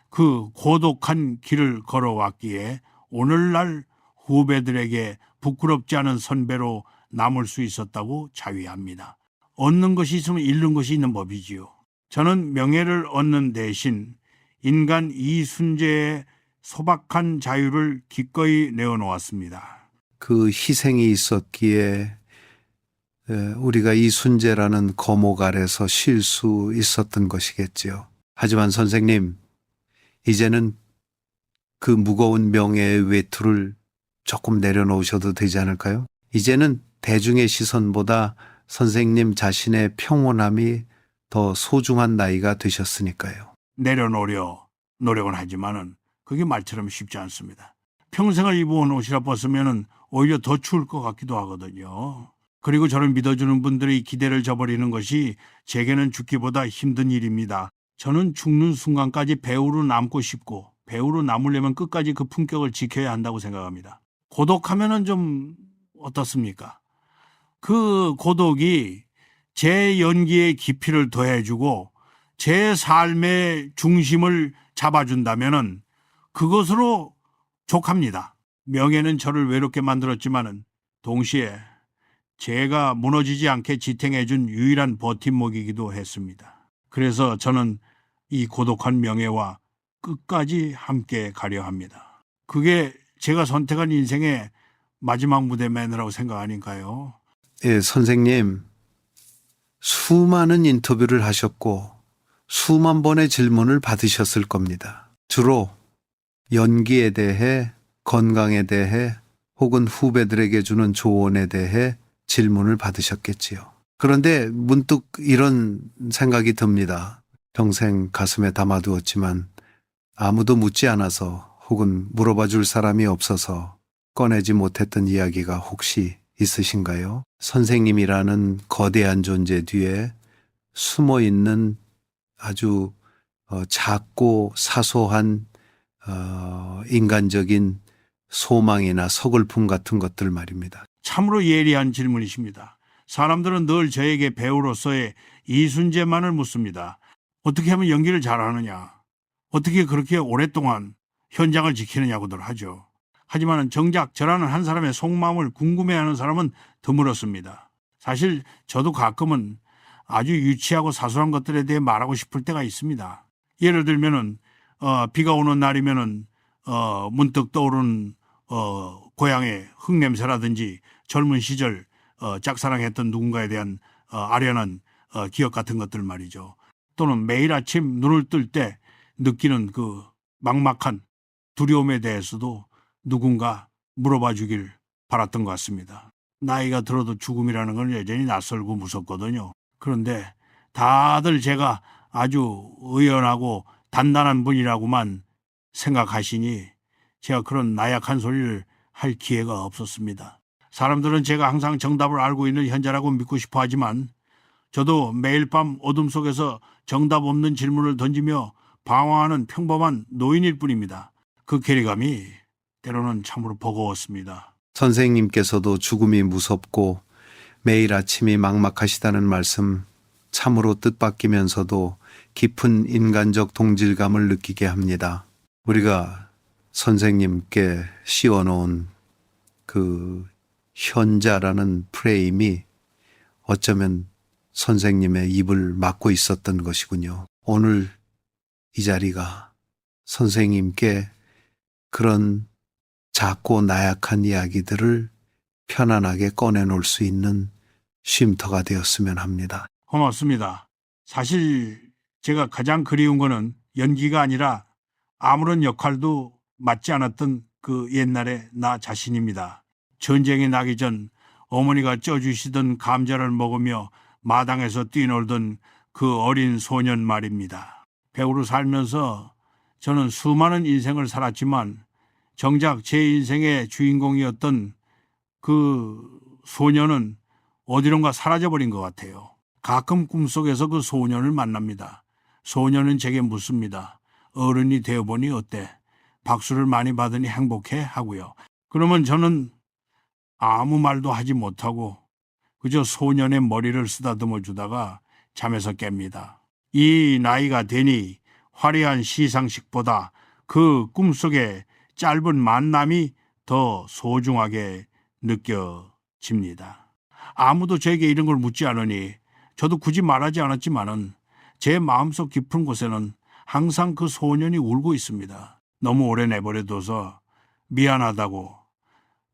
그 고독한 길을 걸어왔기에 오늘날 후배들에게 부끄럽지 않은 선배로 남을 수 있었다고 자위합니다. 얻는 것이 있으면 잃는 것이 있는 법이지요. 저는 명예를 얻는 대신 인간 이순재의 소박한 자유를 기꺼이 내어놓았습니다. 그 희생이 있었기에 우리가 이순재라는 거목 아래서 쉴 수 있었던 것이겠지요. 하지만 선생님, 이제는 그 무거운 명예의 외투를 조금 내려놓으셔도 되지 않을까요? 이제는 대중의 시선보다 선생님 자신의 평온함이 더 소중한 나이가 되셨으니까요. 내려놓으려 노력은 하지만은 그게 말처럼 쉽지 않습니다. 평생을 입어온 옷이라 벗으면은 오히려 더 추울 것 같기도 하거든요. 그리고 저를 믿어주는 분들의 기대를 저버리는 것이 제게는 죽기보다 힘든 일입니다. 저는 죽는 순간까지 배우로 남고 싶고 배우로 남으려면 끝까지 그 품격을 지켜야 한다고 생각합니다. 고독하면은 좀 어떻습니까? 그 고독이 제 연기에 깊이를 더해주고 제 삶의 중심을 잡아준다면은 그것으로 족합니다. 명예는 저를 외롭게 만들었지만은 동시에 제가 무너지지 않게 지탱해준 유일한 버팀목이기도 했습니다. 그래서 저는 이 고독한 명예와 끝까지 함께 가려 합니다. 그게 제가 선택한 인생의 마지막 무대매너라고 생각 아닌가요? 예, 선생님, 수많은 인터뷰를 하셨고 수만 번의 질문을 받으셨을 겁니다. 주로 연기에 대해, 건강에 대해, 혹은 후배들에게 주는 조언에 대해 질문을 받으셨겠지요. 그런데 문득 이런 생각이 듭니다. 평생 가슴에 담아두었지만 아무도 묻지 않아서 혹은 물어봐 줄 사람이 없어서 꺼내지 못했던 이야기가 혹시 있으신가요? 선생님이라는 거대한 존재 뒤에 숨어 있는 아주 작고 사소한 인간적인 소망이나 서글픔 같은 것들 말입니다. 참으로 예리한 질문이십니다. 사람들은 늘 저에게 배우로서의 이순재만을 묻습니다. 어떻게 하면 연기를 잘하느냐? 어떻게 그렇게 오랫동안 현장을 지키느냐고들 하죠. 하지만 정작 저라는 한 사람의 속마음을 궁금해하는 사람은 드물었습니다. 사실 저도 가끔은 아주 유치하고 사소한 것들에 대해 말하고 싶을 때가 있습니다. 예를 들면은 비가 오는 날이면은 문득 떠오르는 고향의 흙냄새라든지 젊은 시절 짝사랑했던 누군가에 대한 아련한 기억 같은 것들 말이죠. 또는 매일 아침 눈을 뜰 때 느끼는 그 막막한 두려움에 대해서도 누군가 물어봐 주길 바랐던 것 같습니다. 나이가 들어도 죽음이라는 건 여전히 낯설고 무섭거든요. 그런데 다들 제가 아주 의연하고 단단한 분이라고만 생각하시니 제가 그런 나약한 소리를 할 기회가 없었습니다. 사람들은 제가 항상 정답을 알고 있는 현자라고 믿고 싶어 하지만 저도 매일 밤 어둠 속에서 정답 없는 질문을 던지며 방황하는 평범한 노인일 뿐입니다. 그 괴리감이 때로는 참으로 버거웠습니다. 선생님께서도 죽음이 무섭고 매일 아침이 막막하시다는 말씀 참으로 뜻밖이면서도 깊은 인간적 동질감을 느끼게 합니다. 우리가 선생님께 씌워놓은 그 현자라는 프레임이 어쩌면 선생님의 입을 막고 있었던 것이군요. 오늘 이 자리가 선생님께 그런 작고 나약한 이야기들을 편안하게 꺼내놓을 수 있는 쉼터가 되었으면 합니다. 고맙습니다. 사실 제가 가장 그리운 거는 연기가 아니라 아무런 역할도 맡지 않았던 그 옛날의 나 자신입니다. 전쟁이 나기 전 어머니가 쪄주시던 감자를 먹으며 마당에서 뛰놀던 그 어린 소년 말입니다. 배우로 살면서 저는 수많은 인생을 살았지만 정작 제 인생의 주인공이었던 그 소년은 어디론가 사라져버린 것 같아요. 가끔 꿈속에서 그 소년을 만납니다. 소년은 제게 묻습니다. 어른이 되어보니 어때? 박수를 많이 받으니 행복해? 하고요. 그러면 저는 아무 말도 하지 못하고 그저 소년의 머리를 쓰다듬어 주다가 잠에서 깹니다. 이 나이가 되니 화려한 시상식보다 그 꿈속의 짧은 만남이 더 소중하게 느껴집니다. 아무도 저에게 이런 걸 묻지 않으니 저도 굳이 말하지 않았지만은 제 마음속 깊은 곳에는 항상 그 소년이 울고 있습니다. 너무 오래 내버려둬서 미안하다고,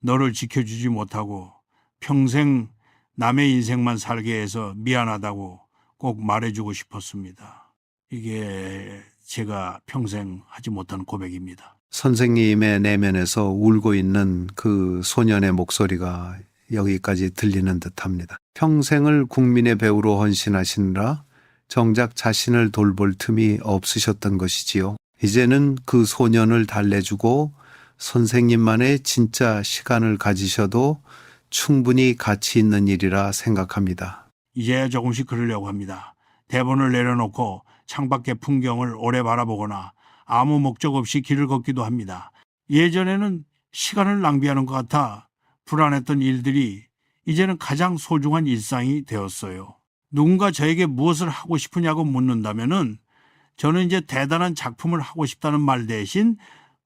너를 지켜주지 못하고 평생 남의 인생만 살게 해서 미안하다고 꼭 말해주고 싶었습니다. 이게 제가 평생 하지 못한 고백입니다. 선생님의 내면에서 울고 있는 그 소년의 목소리가 여기까지 들리는 듯합니다. 평생을 국민의 배우로 헌신하시느라 정작 자신을 돌볼 틈이 없으셨던 것이지요. 이제는 그 소년을 달래주고 선생님만의 진짜 시간을 가지셔도 충분히 가치 있는 일이라 생각합니다. 이제 조금씩 그러려고 합니다. 대본을 내려놓고 창밖의 풍경을 오래 바라보거나 아무 목적 없이 길을 걷기도 합니다. 예전에는 시간을 낭비하는 것 같아 불안했던 일들이 이제는 가장 소중한 일상이 되었어요. 누군가 저에게 무엇을 하고 싶으냐고 묻는다면은 저는 이제 대단한 작품을 하고 싶다는 말 대신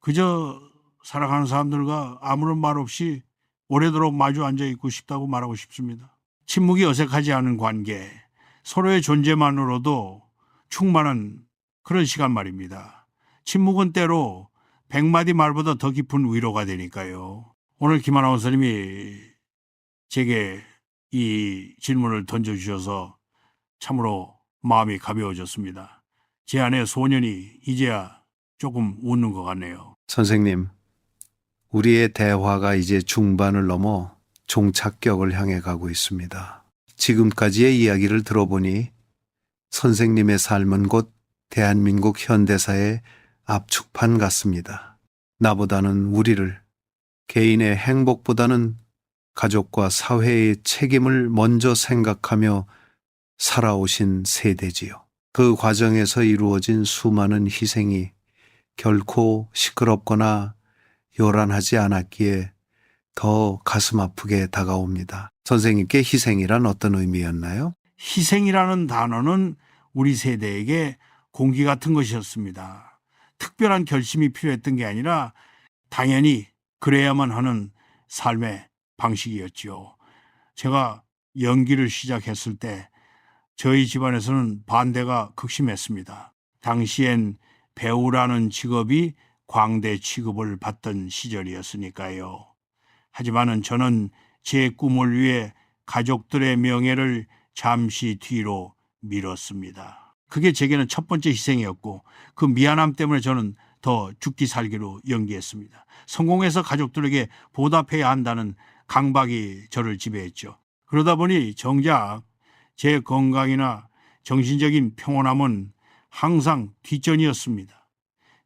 그저 살아가는 사람들과 아무런 말 없이 오래도록 마주 앉아 있고 싶다고 말하고 싶습니다. 침묵이 어색하지 않은 관계, 서로의 존재만으로도 충만한 그런 시간 말입니다. 침묵은 때로 100마디 말보다 더 깊은 위로가 되니까요. 오늘 김하나 원사님이 제게 이 질문을 던져주셔서 참으로 마음이 가벼워졌습니다. 제 안에 소년이 이제야 조금 웃는 것 같네요. 선생님, 우리의 대화가 이제 중반을 넘어 종착격을 향해 가고 있습니다. 지금까지의 이야기를 들어보니 선생님의 삶은 곧 대한민국 현대사의 압축판 같습니다. 나보다는 우리를, 개인의 행복보다는 가족과 사회의 책임을 먼저 생각하며 살아오신 세대지요. 그 과정에서 이루어진 수많은 희생이 결코 시끄럽거나 요란하지 않았기에 더 가슴 아프게 다가옵니다. 선생님께 희생이란 어떤 의미였나요? 희생이라는 단어는 우리 세대에게 공기 같은 것이었습니다. 특별한 결심이 필요했던 게 아니라 당연히 그래야만 하는 삶의 방식이었지요. 제가 연기를 시작했을 때 저희 집안에서는 반대가 극심했습니다. 당시엔 배우라는 직업이 광대 취급을 받던 시절이었으니까요. 하지만은 저는 제 꿈을 위해 가족들의 명예를 잠시 뒤로 미뤘습니다. 그게 제게는 첫 번째 희생이었고 그 미안함 때문에 저는 더 죽기 살기로 연기했습니다. 성공해서 가족들에게 보답해야 한다는 강박이 저를 지배했죠. 그러다 보니 정작 제 건강이나 정신적인 평온함은 항상 뒷전이었습니다.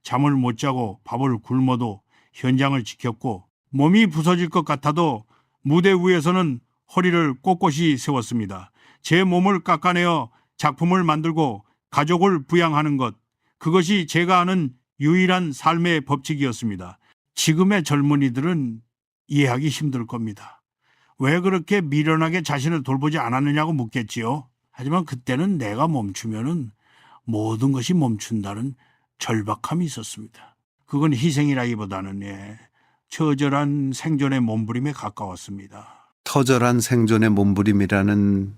잠을 못 자고 밥을 굶어도 현장을 지켰고 몸이 부서질 것 같아도 무대 위에서는 허리를 꼿꼿이 세웠습니다. 제 몸을 깎아내어 작품을 만들고 가족을 부양하는 것, 그것이 제가 아는 유일한 삶의 법칙이었습니다. 지금의 젊은이들은 이해하기 힘들 겁니다. 왜 그렇게 미련하게 자신을 돌보지 않았느냐고 묻겠지요. 하지만 그때는 내가 멈추면은 모든 것이 멈춘다는 절박함이 있었습니다. 그건 희생이라기보다는 처절한 생존의 몸부림에 가까웠습니다. 터절한 생존의 몸부림이라는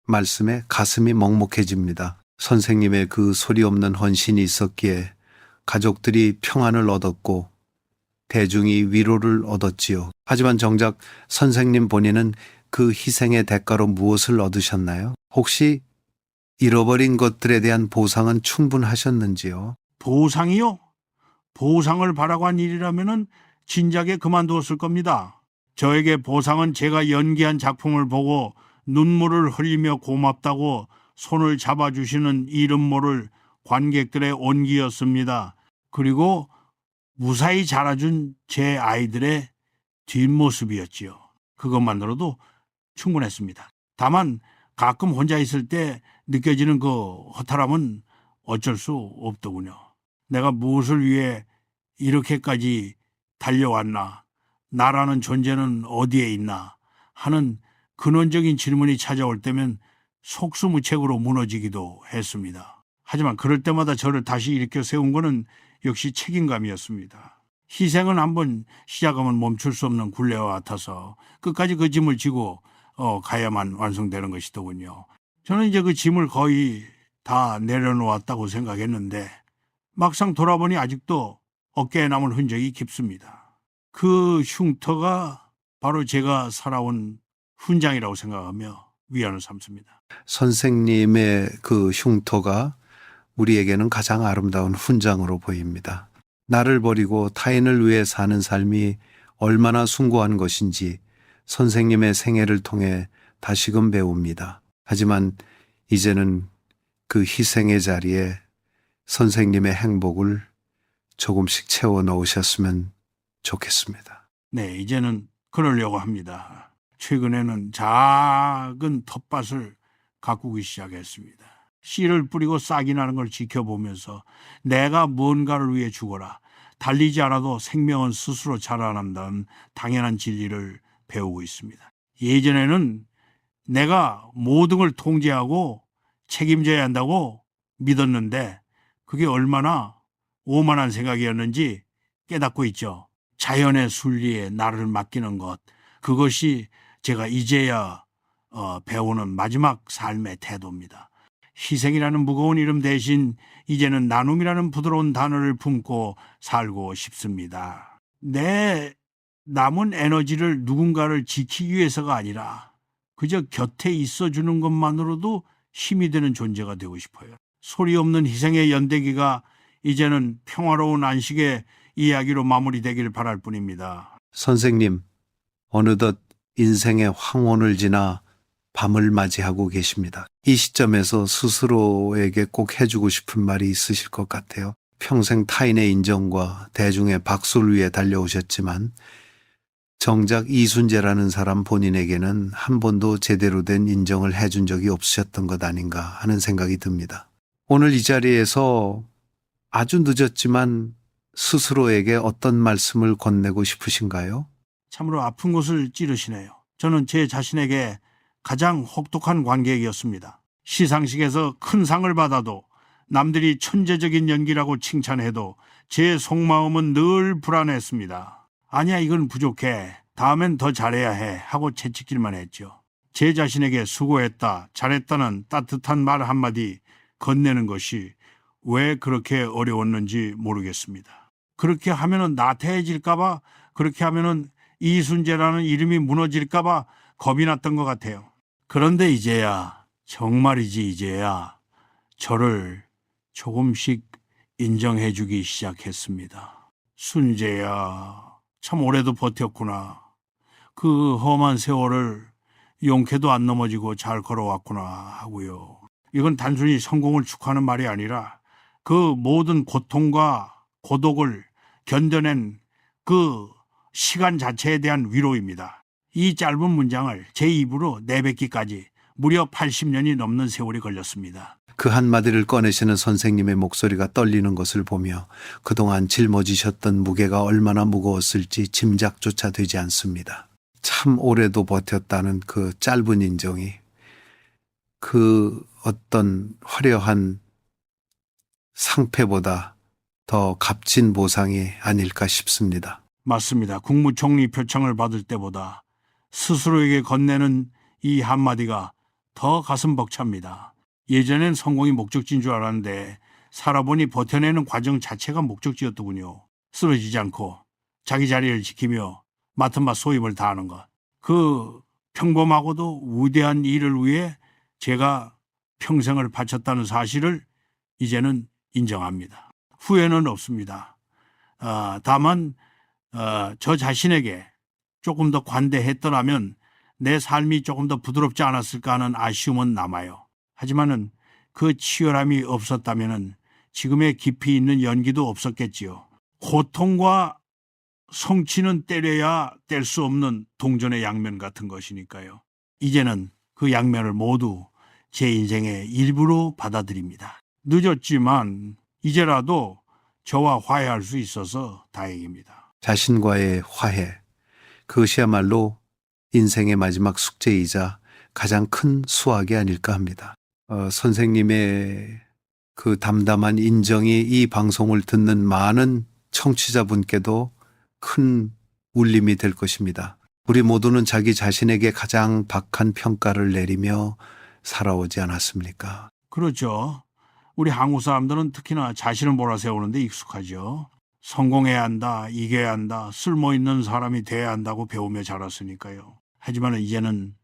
말씀에 가슴이 먹먹해집니다. 선생님의 그 소리 없는 헌신이 있었기에 가족들이 평안을 얻었고 대중이 위로를 얻었지요. 하지만 정작 선생님 본인은 그 희생의 대가로 무엇을 얻으셨나요? 혹시 잃어버린 것들에 대한 보상은 충분하셨는지요? 보상이요? 보상을 바라고 한 일이라면은 진작에 그만두었을 겁니다. 저에게 보상은 제가 연기한 작품을 보고 눈물을 흘리며 고맙다고 손을 잡아주시는 이름 모를 관객들의 온기였습니다. 그리고 무사히 자라준 제 아이들의 뒷모습이었지요. 그것만으로도 충분했습니다. 다만 가끔 혼자 있을 때 느껴지는 그 허탈함은 어쩔 수 없더군요. 내가 무엇을 위해 이렇게까지 달려왔나, 나라는 존재는 어디에 있나 하는 근원적인 질문이 찾아올 때면 속수무책으로 무너지기도 했습니다. 하지만 그럴 때마다 저를 다시 일으켜 세운 것은 역시 책임감이었습니다. 희생은 한번 시작하면 멈출 수 없는 굴레와 같아서 끝까지 그 짐을 지고 가야만 완성되는 것이더군요. 저는 이제 그 짐을 거의 다 내려놓았다고 생각했는데 막상 돌아보니 아직도 어깨에 남은 흔적이 깊습니다. 그 흉터가 바로 제가 살아온 훈장이라고 생각하며 위안을 삼습니다. 선생님의 그 흉터가 우리에게는 가장 아름다운 훈장으로 보입니다. 나를 버리고 타인을 위해 사는 삶이 얼마나 숭고한 것인지 선생님의 생애를 통해 다시금 배웁니다. 하지만 이제는 그 희생의 자리에 선생님의 행복을 조금씩 채워 넣으셨으면 좋겠습니다. 네, 이제는 그러려고 합니다. 최근에는 작은 텃밭을 가꾸기 시작했습니다. 씨를 뿌리고 싹이 나는 걸 지켜보면서 내가 뭔가를 위해 죽어라. 달리지 않아도 생명은 스스로 자라난다는 당연한 진리를 배우고 있습니다. 예전에는 내가 모든 걸 통제하고 책임져야 한다고 믿었는데 그게 얼마나 오만한 생각이었는지 깨닫고 있죠. 자연의 순리에 나를 맡기는 것, 그것이 제가 이제야 배우는 마지막 삶의 태도입니다. 희생이라는 무거운 이름 대신 이제는 나눔이라는 부드러운 단어를 품고 살고 싶습니다. 내 남은 에너지를 누군가를 지키기 위해서가 아니라 그저 곁에 있어주는 것만으로도 힘이 되는 존재가 되고 싶어요. 소리 없는 희생의 연대기가 이제는 평화로운 안식의 이야기로 마무리되길 바랄 뿐입니다. 선생님, 어느덧 인생의 황혼을 지나 밤을 맞이하고 계십니다. 이 시점에서 스스로에게 꼭 해주고 싶은 말이 있으실 것 같아요. 평생 타인의 인정과 대중의 박수를 위해 달려오셨지만 정작 이순재라는 사람 본인에게는 한 번도 제대로 된 인정을 해준 적이 없으셨던 것 아닌가 하는 생각이 듭니다. 오늘 이 자리에서 아주 늦었지만 스스로에게 어떤 말씀을 건네고 싶으신가요? 참으로 아픈 곳을 찌르시네요. 저는 제 자신에게 가장 혹독한 관객이었습니다. 시상식에서 큰 상을 받아도 남들이 천재적인 연기라고 칭찬해도 제 속마음은 늘 불안했습니다. 아니야, 이건 부족해. 다음엔 더 잘해야 해. 하고 채찍질만 했죠. 제 자신에게 수고했다, 잘했다는 따뜻한 말 한마디 건네는 것이 왜 그렇게 어려웠는지 모르겠습니다. 그렇게 하면은 나태해질까봐, 그렇게 하면은 이순재라는 이름이 무너질까봐 겁이 났던 것 같아요. 그런데 이제야, 정말이지 이제야 저를 조금씩 인정해주기 시작했습니다. 순재야, 참 오래도 버텼구나. 그 험한 세월을 용케도 안 넘어지고 잘 걸어왔구나 하고요. 이건 단순히 성공을 축하하는 말이 아니라 그 모든 고통과 고독을 견뎌낸 그 시간 자체에 대한 위로입니다. 이 짧은 문장을 제 입으로 내뱉기까지 무려 80년이 넘는 세월이 걸렸습니다. 그 한마디를 꺼내시는 선생님의 목소리가 떨리는 것을 보며 그동안 짊어지셨던 무게가 얼마나 무거웠을지 짐작조차 되지 않습니다. 참 오래도 버텼다는 그 짧은 인정이 그 어떤 화려한 상패보다 더 값진 보상이 아닐까 싶습니다. 맞습니다. 국무총리 표창을 받을 때보다 스스로에게 건네는 이 한마디가 더 가슴 벅찹니다. 예전엔 성공이 목적지인 줄 알았는데 살아보니 버텨내는 과정 자체가 목적지였더군요. 쓰러지지 않고 자기 자리를 지키며 맡은 바 소임을 다하는 것. 그 평범하고도 위대한 일을 위해 제가 평생을 바쳤다는 사실을 이제는 인정합니다. 후회는 없습니다. 다만 저 자신에게 조금 더 관대했더라면 내 삶이 조금 더 부드럽지 않았을까 하는 아쉬움은 남아요. 하지만은 그 치열함이 없었다면은 지금의 깊이 있는 연기도 없었겠지요. 고통과 성취는 때려야 뗄 수 없는 동전의 양면 같은 것이니까요. 이제는 그 양면을 모두 제 인생의 일부로 받아들입니다. 늦었지만 이제라도 저와 화해할 수 있어서 다행입니다. 자신과의 화해, 그것이야말로 인생의 마지막 숙제이자 가장 큰 수학이 아닐까 합니다. 선생님의 그 담담한 인정이 이 방송을 듣는 많은 청취자분께도 큰 울림이 될 것입니다. 우리 모두는 자기 자신에게 가장 박한 평가를 내리며 살아오지 않았습니까? 그렇죠. 우리 한국 사람들은 특히나 자신을 몰아세우는데 익숙하죠. 성공해야 한다, 이겨야 한다, 쓸모있는 사람이 돼야 한다고 배우며 자랐으니까요. 하지만 이제는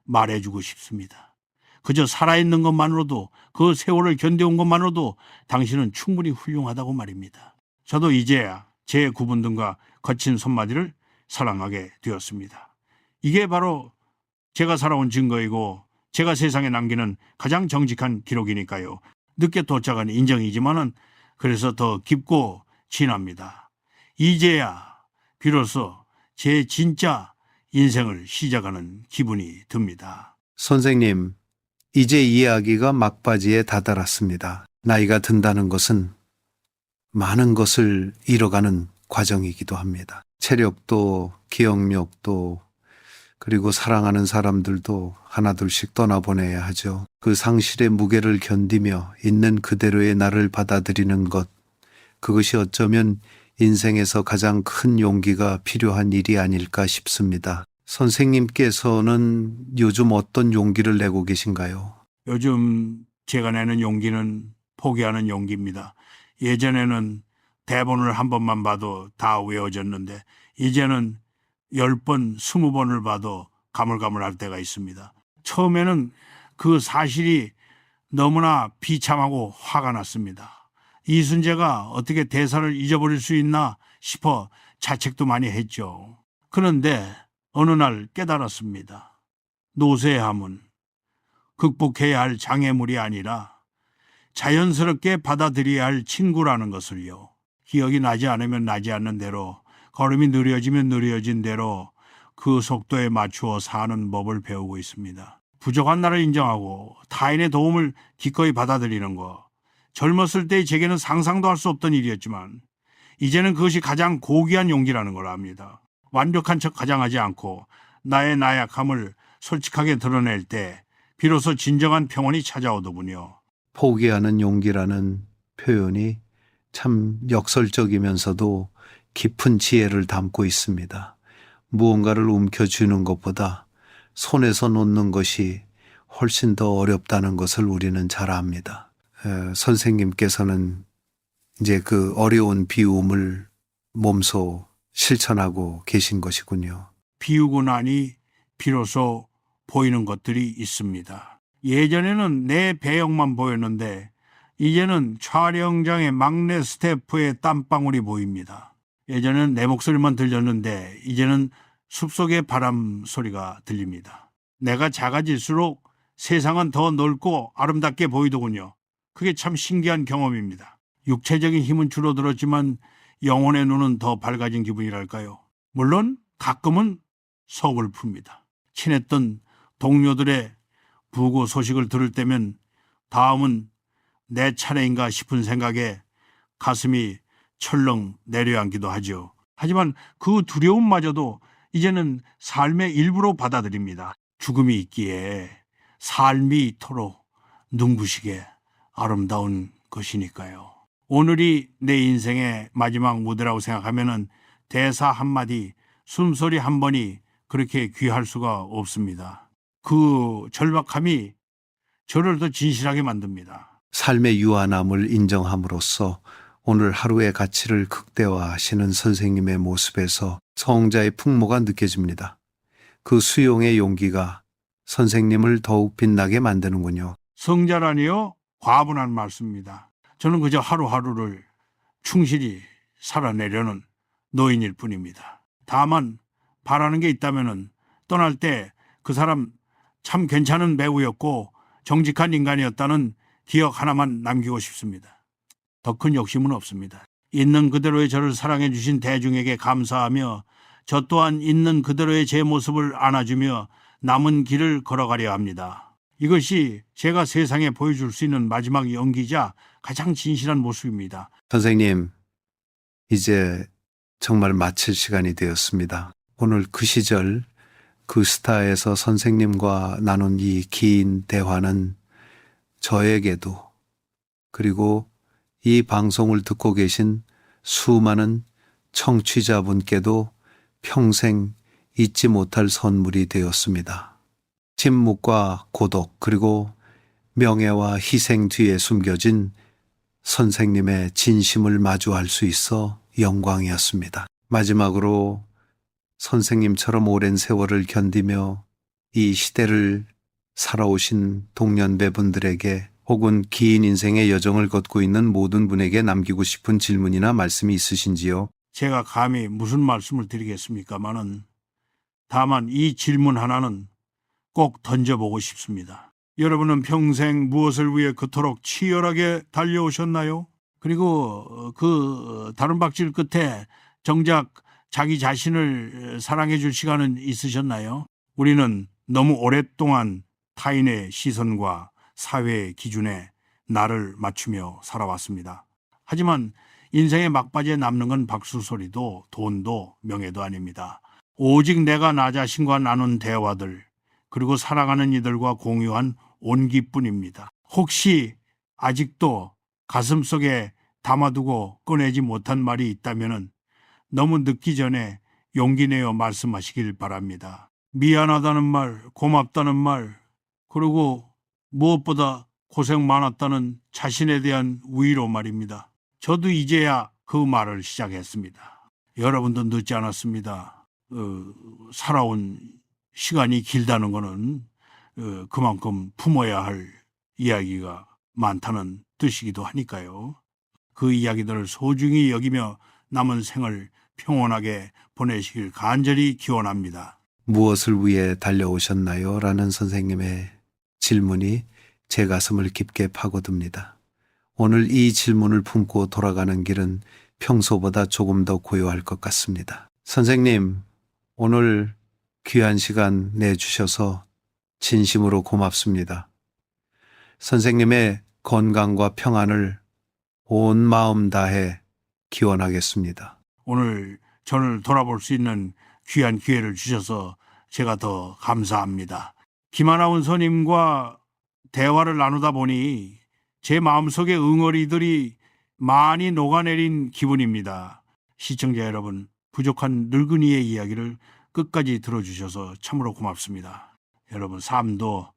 말해주고 싶습니다. 그저 살아있는 것만으로도, 그 세월을 견뎌온 것만으로도 당신은 충분히 훌륭하다고 말입니다. 저도 이제야 제 구분등과 거친 손마디를 사랑하게 되었습니다. 이게 바로 제가 살아온 증거이고 제가 세상에 남기는 가장 정직한 기록이니까요. 늦게 도착한 인정이지만은 그래서 더 깊고 진합니다. 이제야 비로소 제 진짜 인생을 시작하는 기분이 듭니다. 선생님, 이제 이야기가 막바지에 다다랐습니다. 나이가 든다는 것은 많은 것을 잃어가는 과정이기도 합니다. 체력도, 기억력도, 그리고 사랑하는 사람들도 하나둘씩 떠나보내야 하죠. 그 상실의 무게를 견디며 있는 그대로의 나를 받아들이는 것, 그것이 어쩌면 인생에서 가장 큰 용기가 필요한 일이 아닐까 싶습니다. 선생님께서는 요즘 어떤 용기를 내고 계신가요? 요즘 제가 내는 용기는 포기하는 용기입니다. 예전에는 대본을 한 번만 봐도 다 외워졌는데 이제는 10번, 20번을 봐도 가물가물할 때가 있습니다. 처음에는 그 사실이 너무나 비참하고 화가 났습니다. 이순재가 어떻게 대사를 잊어버릴 수 있나 싶어 자책도 많이 했죠. 그런데 어느 날 깨달았습니다. 노쇠함은 극복해야 할 장애물이 아니라 자연스럽게 받아들여야 할 친구라는 것을요. 기억이 나지 않으면 나지 않는 대로, 걸음이 느려지면 느려진 대로 그 속도에 맞추어 사는 법을 배우고 있습니다. 부족한 나를 인정하고 타인의 도움을 기꺼이 받아들이는 것. 젊었을 때 제게는 상상도 할 수 없던 일이었지만 이제는 그것이 가장 고귀한 용기라는 걸 압니다. 완벽한 척 가장하지 않고 나의 나약함을 솔직하게 드러낼 때 비로소 진정한 평온이 찾아오더군요. 포기하는 용기라는 표현이 참 역설적이면서도 깊은 지혜를 담고 있습니다. 무언가를 움켜쥐는 것보다 손에서 놓는 것이 훨씬 더 어렵다는 것을 우리는 잘 압니다. 선생님께서는 이제 그 어려운 비움을 몸소 실천하고 계신 것이군요. 비우고 나니 비로소 보이는 것들이 있습니다. 예전에는 내 배역만 보였는데 이제는 촬영장의 막내 스태프의 땀방울이 보입니다. 예전에는 내 목소리만 들렸는데 이제는 숲속의 바람 소리가 들립니다. 내가 작아질수록 세상은 더 넓고 아름답게 보이더군요. 그게 참 신기한 경험입니다. 육체적인 힘은 줄어들었지만 영혼의 눈은 더 밝아진 기분이랄까요. 물론 가끔은 서글픕니다. 친했던 동료들의 부고 소식을 들을 때면 다음은 내 차례인가 싶은 생각에 가슴이 철렁 내려앉기도 하죠. 하지만 그 두려움마저도 이제는 삶의 일부로 받아들입니다. 죽음이 있기에 삶이 이토록 눈부시게 아름다운 것이니까요. 오늘이 내 인생의 마지막 무대라고 생각하면은 대사 한마디, 숨소리 한 번이 그렇게 귀할 수가 없습니다. 그 절박함이 저를 더 진실하게 만듭니다. 삶의 유한함을 인정함으로써 오늘 하루의 가치를 극대화하시는 선생님의 모습에서 성자의 풍모가 느껴집니다. 그 수용의 용기가 선생님을 더욱 빛나게 만드는군요. 성자라니요? 과분한 말씀입니다. 저는 그저 하루하루를 충실히 살아내려는 노인일 뿐입니다. 다만 바라는 게 있다면은 떠날 때 그 사람 참 괜찮은 배우였고 정직한 인간이었다는 기억 하나만 남기고 싶습니다. 더 큰 욕심은 없습니다. 있는 그대로의 저를 사랑해 주신 대중에게 감사하며 저 또한 있는 그대로의 제 모습을 안아주며 남은 길을 걸어가려 합니다. 이것이 제가 세상에 보여줄 수 있는 마지막 연기자 가장 진실한 모습입니다. 선생님, 이제 정말 마칠 시간이 되었습니다. 오늘 그 시절 그 스타에서 선생님과 나눈 이 긴 대화는 저에게도 그리고 이 방송을 듣고 계신 수많은 청취자분께도 평생 잊지 못할 선물이 되었습니다. 침묵과 고독 그리고 명예와 희생 뒤에 숨겨진 선생님의 진심을 마주할 수 있어 영광이었습니다. 마지막으로 선생님처럼 오랜 세월을 견디며 이 시대를 살아오신 동년배분들에게 혹은 긴 인생의 여정을 걷고 있는 모든 분에게 남기고 싶은 질문이나 말씀이 있으신지요? 제가 감히 무슨 말씀을 드리겠습니까마는 다만 이 질문 하나는 꼭 던져보고 싶습니다. 여러분은 평생 무엇을 위해 그토록 치열하게 달려오셨나요? 그리고 그 다른 박질 끝에 정작 자기 자신을 사랑해 줄 시간은 있으셨나요? 우리는 너무 오랫동안 타인의 시선과 사회의 기준에 나를 맞추며 살아왔습니다. 하지만 인생의 막바지에 남는 건 박수소리도 돈도 명예도 아닙니다. 오직 내가 나 자신과 나눈 대화들 그리고 사랑하는 이들과 공유한 온기뿐입니다. 혹시 아직도 가슴속에 담아두고 꺼내지 못한 말이 있다면 너무 늦기 전에 용기 내어 말씀하시길 바랍니다. 미안하다는 말, 고맙다는 말, 그리고 무엇보다 고생 많았다는 자신에 대한 위로 말입니다. 저도 이제야 그 말을 시작했습니다. 여러분도 늦지 않았습니다. 살아온 시간이 길다는 것은 그만큼 품어야 할 이야기가 많다는 뜻이기도 하니까요. 그 이야기들을 소중히 여기며 남은 생을 평온하게 보내시길 간절히 기원합니다. 무엇을 위해 달려오셨나요? 라는 선생님의 질문이 제 가슴을 깊게 파고듭니다. 오늘 이 질문을 품고 돌아가는 길은 평소보다 조금 더 고요할 것 같습니다. 선생님, 오늘 귀한 시간 내주셔서 진심으로 고맙습니다. 선생님의 건강과 평안을 온 마음 다해 기원하겠습니다. 오늘 저를 돌아볼 수 있는 귀한 기회를 주셔서 제가 더 감사합니다. 김하나 원서님과 대화를 나누다 보니 제 마음속에 응어리들이 많이 녹아내린 기분입니다. 시청자 여러분, 부족한 늙은이의 이야기를 끝까지 들어주셔서 참으로 고맙습니다. 여러분, 삶도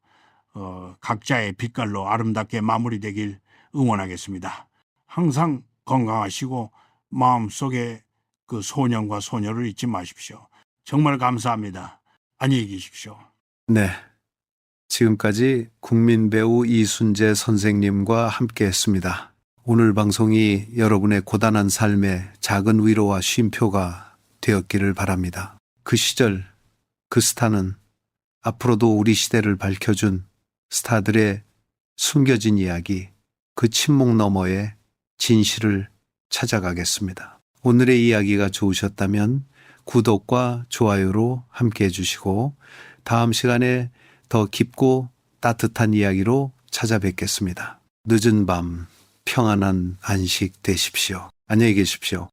각자의 빛깔로 아름답게 마무리되길 응원하겠습니다. 항상 건강하시고 마음속에 그 소년과 소녀를 잊지 마십시오. 정말 감사합니다. 안녕히 계십시오. 네. 지금까지 국민배우 이순재 선생님과 함께 했습니다. 오늘 방송이 여러분의 고단한 삶에 작은 위로와 쉼표가 되었기를 바랍니다. 그 시절, 그 스타는 앞으로도 우리 시대를 밝혀준 스타들의 숨겨진 이야기, 그 침묵 너머의 진실을 찾아가겠습니다. 오늘의 이야기가 좋으셨다면 구독과 좋아요로 함께 해주시고 다음 시간에 더 깊고 따뜻한 이야기로 찾아뵙겠습니다. 늦은 밤 평안한 안식 되십시오. 안녕히 계십시오.